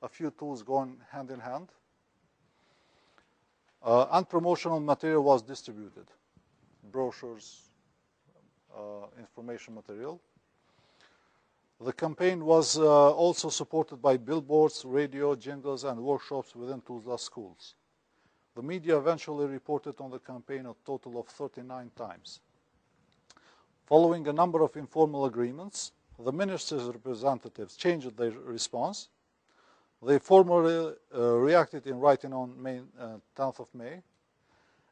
a few tools going hand in hand. And promotional material was distributed, brochures, information material. The campaign was also supported by billboards, radio, jingles, and workshops within Tuzla schools. The media eventually reported on the campaign a total of 39 times. Following a number of informal agreements, the minister's representatives changed their response. They formally reacted in writing on 10th of May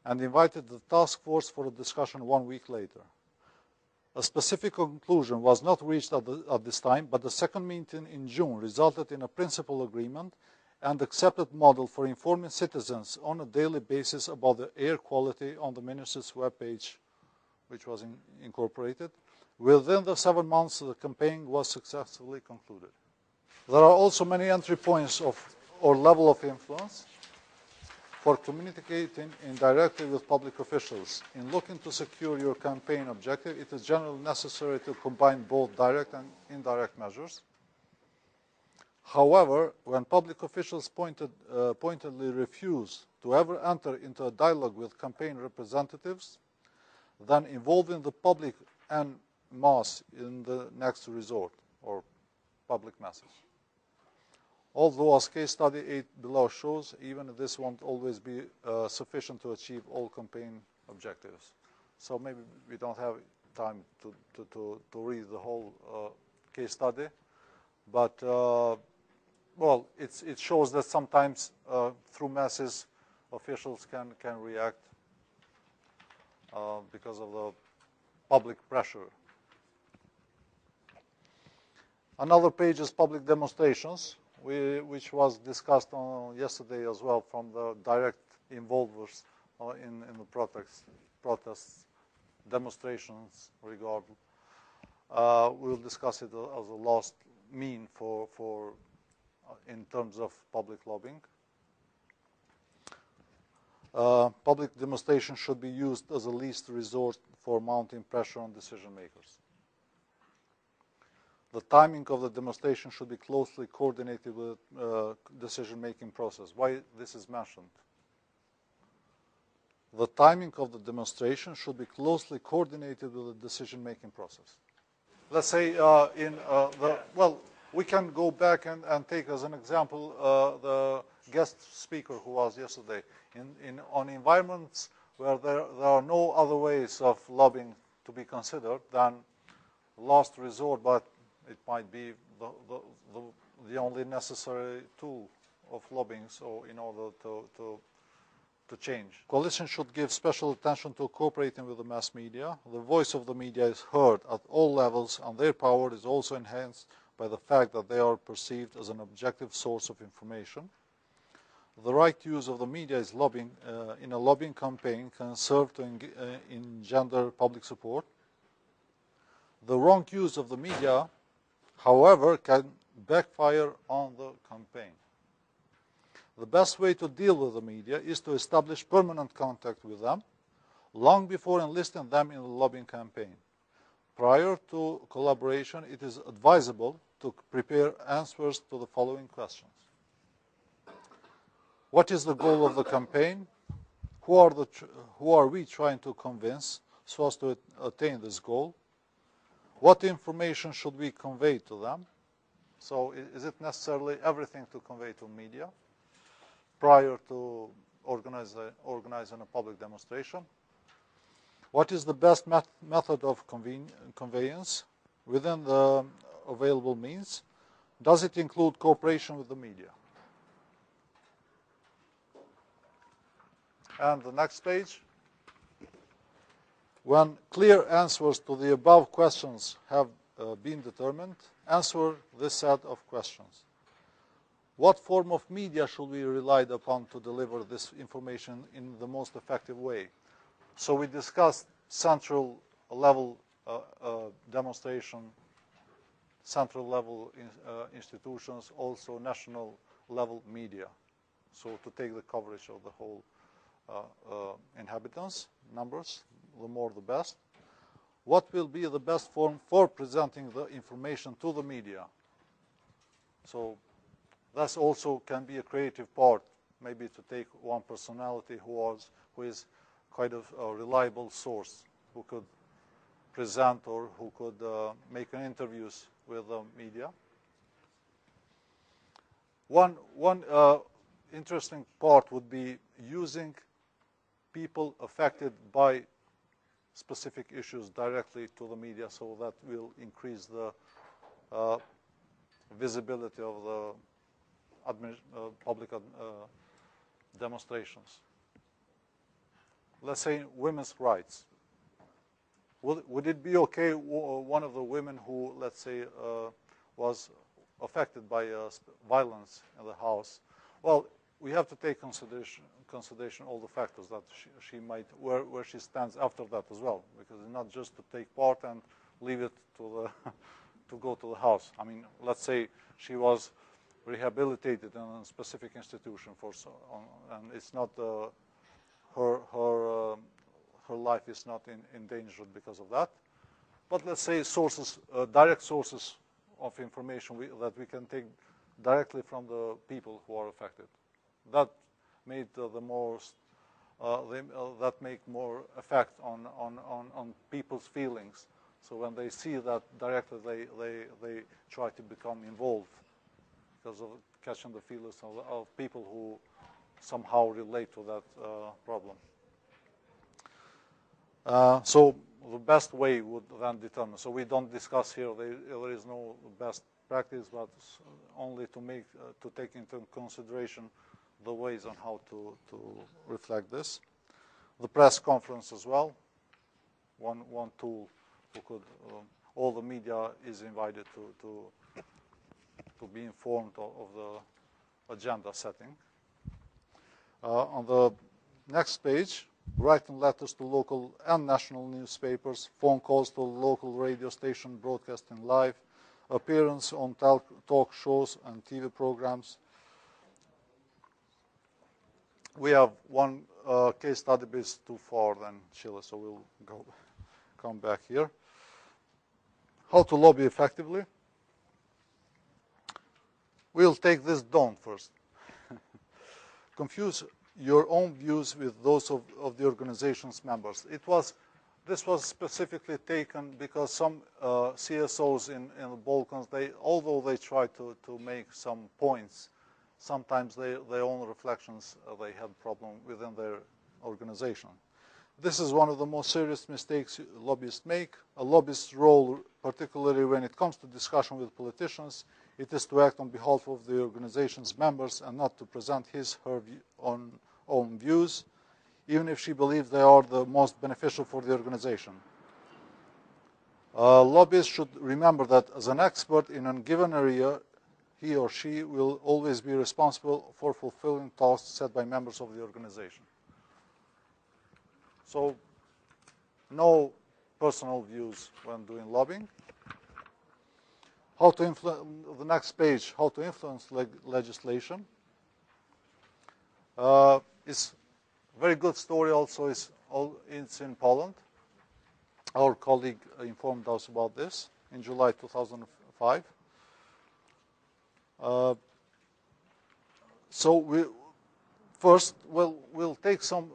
and invited the task force for a discussion 1 week later. A specific conclusion was not reached at this time, but the second meeting in June resulted in a principal agreement and accepted model for informing citizens on a daily basis about the air quality on the minister's webpage, which was incorporated. Within the 7 months, the campaign was successfully concluded. There are also many entry points or level of influence for communicating indirectly with public officials. In looking to secure your campaign objective, it is generally necessary to combine both direct and indirect measures. However, when public officials pointedly refuse to ever enter into a dialogue with campaign representatives, then involving the public en masse in the next resort, or public message. Although, as case study 8 below shows, even this won't always be sufficient to achieve all campaign objectives. So maybe we don't have time to read the whole case study, but well, it shows that sometimes through masses, officials can react because of the public pressure. Another page is public demonstrations, which was discussed on yesterday as well from the direct involvers in the protests, demonstrations regarding. We'll discuss it as a last mean for in terms of public lobbying. Public demonstration should be used as a least resort for mounting pressure on decision makers. The timing of the demonstration should be closely coordinated with decision-making process. Why this is mentioned? The timing of the demonstration should be closely coordinated with the decision-making process. Let's say well, we can go back and take as an example the guest speaker who was yesterday. On environments where there are no other ways of lobbying to be considered than last resort, but it might be the only necessary tool of lobbying, so in order to change. Coalition should give special attention to cooperating with the mass media. The voice of the media is heard at all levels, and their power is also enhanced by the fact that they are perceived as an objective source of information. The right use of the media is lobbying, in a lobbying campaign can serve to engender public support. The wrong use of the media, however, can backfire on the campaign. The best way to deal with the media is to establish permanent contact with them long before enlisting them in the lobbying campaign. Prior to collaboration, it is advisable to prepare answers to the following questions. What is the goal of the campaign? Who are we trying to convince so as to attain this goal? What information should we convey to them? So is it necessarily everything to convey to media prior to organizing a public demonstration? What is the best method of conveyance within the available means? Does it include cooperation with the media? And the next page. When clear answers to the above questions have been determined, answer this set of questions. What form of media should we rely upon to deliver this information in the most effective way? So we discussed central level demonstration, central level institutions, also national level media. So to take the coverage of the whole inhabitants, numbers, the more the best. What will be the best form for presenting the information to the media? So That also can be a creative part, maybe to take one personality who is quite a reliable source, who could present or who could make interviews with the media. One interesting part would be using people affected by specific issues directly to the media, so that will increase the visibility of the public demonstrations. Let's say women's rights. Would it be okay one of the women who, let's say, was affected by violence in the house? Well, we have to take consideration all the factors that she might, where she stands after that as well, because it's not just to take part and leave it to the to go to the house. I mean, let's say she was rehabilitated in a specific institution and it's not her life is not endangered because of that. But let's say sources, direct sources of information that we can take directly from the people who are affected. That made that make more effect on people's feelings. So when they see that directly, they try to become involved because of catching the feelings of people who somehow relate to that problem. So the best way would then determine. So we don't discuss here. There is no best practice, but only to take into consideration the ways on how to reflect this. The press conference as well. One tool who could all the media is invited to be informed of the agenda setting. On the next page, writing letters to local and national newspapers, phone calls to local radio station broadcasting live, appearance on talk shows and TV programs. We have one case study, but it's too far than Chile, so we'll come back here. How to lobby effectively. We'll take this down first. Confuse your own views with those of the organization's members. This was specifically taken because some CSOs in the Balkans, although they try to make some points, sometimes their own reflections, they had problem within their organization. This is one of the most serious mistakes lobbyists make. A lobbyist's role, particularly when it comes to discussion with politicians, it is to act on behalf of the organization's members and not to present her own views, even if she believes they are the most beneficial for the organization. Lobbyists should remember that as an expert in a given area, he or she will always be responsible for fulfilling tasks set by members of the organization. So, no personal views when doing lobbying. How to influence, the next page, how to influence legislation. It's a very good story also, it's in Poland. Our colleague informed us about this in July 2005. So we'll take some,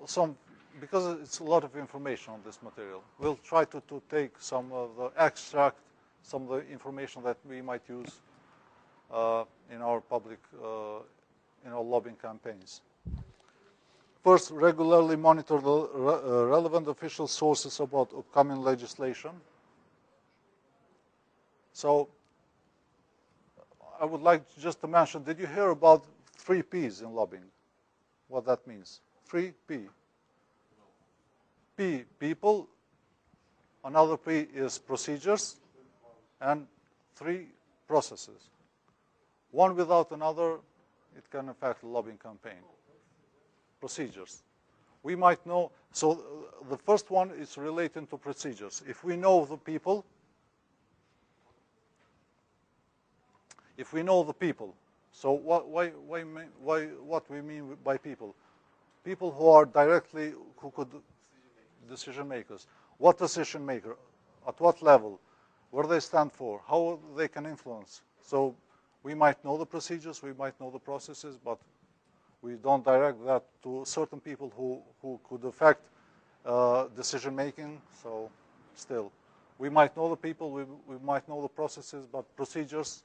because it's a lot of information on this material, we'll try to take some of the extract, some of the information that we might use in our public, in our lobbying campaigns. First, regularly monitor the relevant official sources about upcoming legislation. So, I would like just to mention, did you hear about 3 Ps in lobbying? What that means? 3P. P, people. Another P is procedures. And 3, processes. One without another, it can affect the lobbying campaign. Procedures. We might know, so the first one is relating to procedures. If we know the people, so what we mean by people? People who are directly, who could, decision makers. What decision maker? At what level? What do they stand for? How they can influence? So We might know the procedures, we might know the processes, but we don't direct that to certain people who could affect decision making. So still, we might know the people, we might know the processes, but procedures,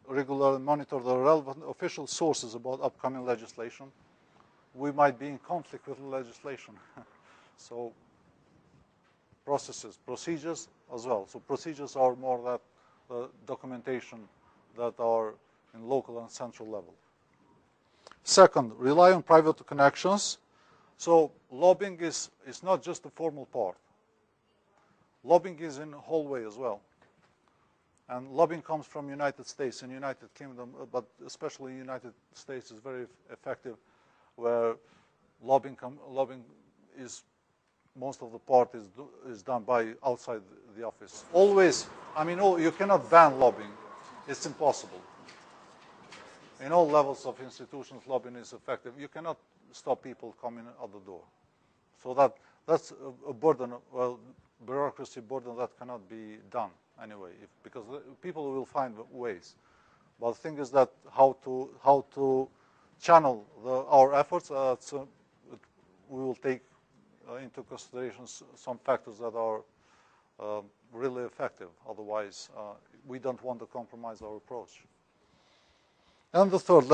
regularly monitor the relevant official sources about upcoming legislation. We might be in conflict with the legislation. So procedures as well. So procedures are more that documentation that are in local and central level. Second, rely on private connections. So lobbying is not just the formal part. Lobbying is in the whole way as well. And lobbying comes from United States and United Kingdom, but especially United States is very effective, where lobbying is, most of the part is done by outside the office. Always, I mean, you cannot ban lobbying. It's impossible. In all levels of institutions, lobbying is effective. You cannot stop people coming out the door. So that's a burden, well, bureaucracy burden that cannot be done anyway, because people will find ways. But the thing is that how to channel our efforts. We will take into consideration some factors that are really effective. Otherwise, we don't want to compromise our approach. And the third,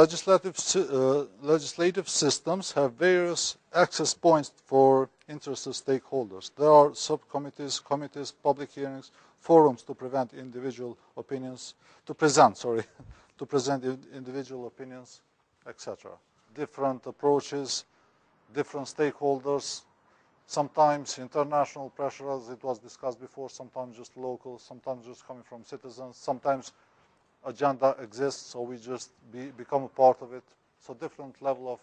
legislative systems have various access points for interested stakeholders. There are subcommittees, committees, public hearings, forums to present individual opinions, individual opinions, etc. Different approaches, different stakeholders, sometimes international pressure, as it was discussed before, sometimes just local, sometimes just coming from citizens, sometimes agenda exists, so we just become a part of it. So different level of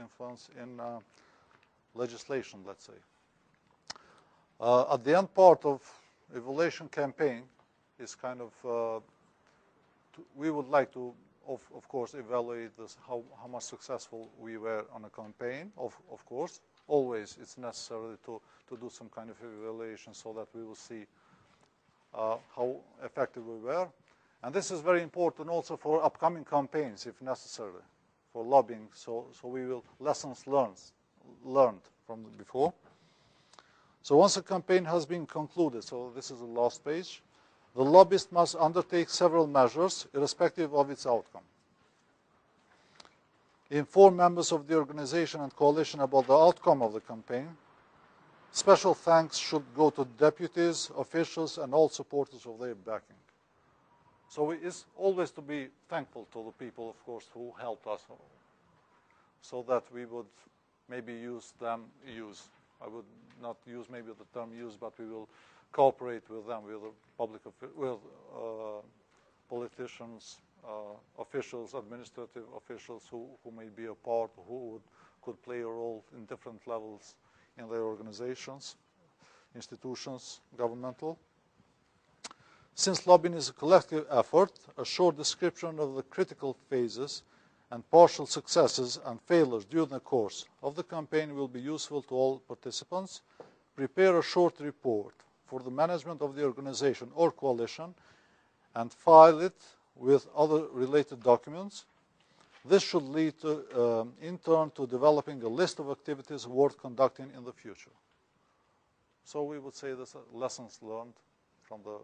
influence in legislation, let's say. At the end part of evaluation campaign is kind of, we would like to, of course, evaluate this, how much successful we were on a campaign, of course. Always it's necessary to do some kind of evaluation so that we will see how effective we were. And this is very important also for upcoming campaigns, if necessary, for lobbying. So we will lessons learned from before. So once a campaign has been concluded, so this is the last page, the lobbyist must undertake several measures, irrespective of its outcome. Inform members of the organization and coalition about the outcome of the campaign. Special thanks should go to deputies, officials, and all supporters of their backing. So it's always to be thankful to the people, of course, who helped us, so that we would maybe I would not use maybe the term use, but we will cooperate with them, with the politicians, officials, administrative officials who may be a part, who could play a role in different levels in their organizations, institutions, governmental. Since lobbying is a collective effort, a short description of the critical phases and partial successes and failures during the course of the campaign will be useful to all participants. Prepare a short report for the management of the organization or coalition and file it with other related documents. This should lead to, in turn, to developing a list of activities worth conducting in the future. So we would say this lessons learned from the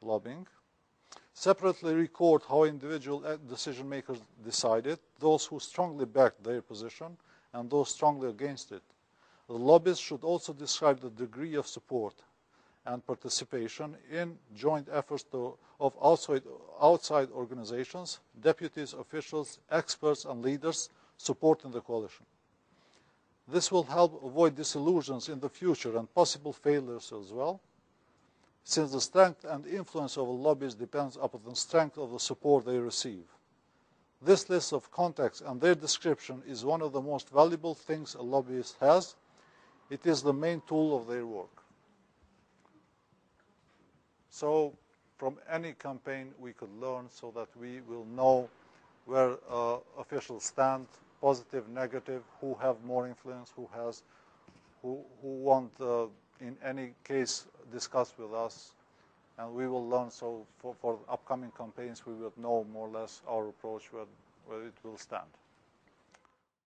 lobbying. Separately record how individual decision makers decided, those who strongly backed their position and those strongly against it. The lobbyists should also describe the degree of support and participation in joint efforts of outside organizations, deputies, officials, experts, and leaders supporting the coalition. This will help avoid disillusions in the future and possible failures as well, since the strength and influence of a lobbyist depends upon the strength of the support they receive. This list of contacts and their description is one of the most valuable things a lobbyist has. It is the main tool of their work. So from any campaign we could learn so that we will know where officials stand, positive, negative, who have more influence, who want in any case discuss with us, And we will learn, so for upcoming campaigns, we will know more or less our approach, where it will stand.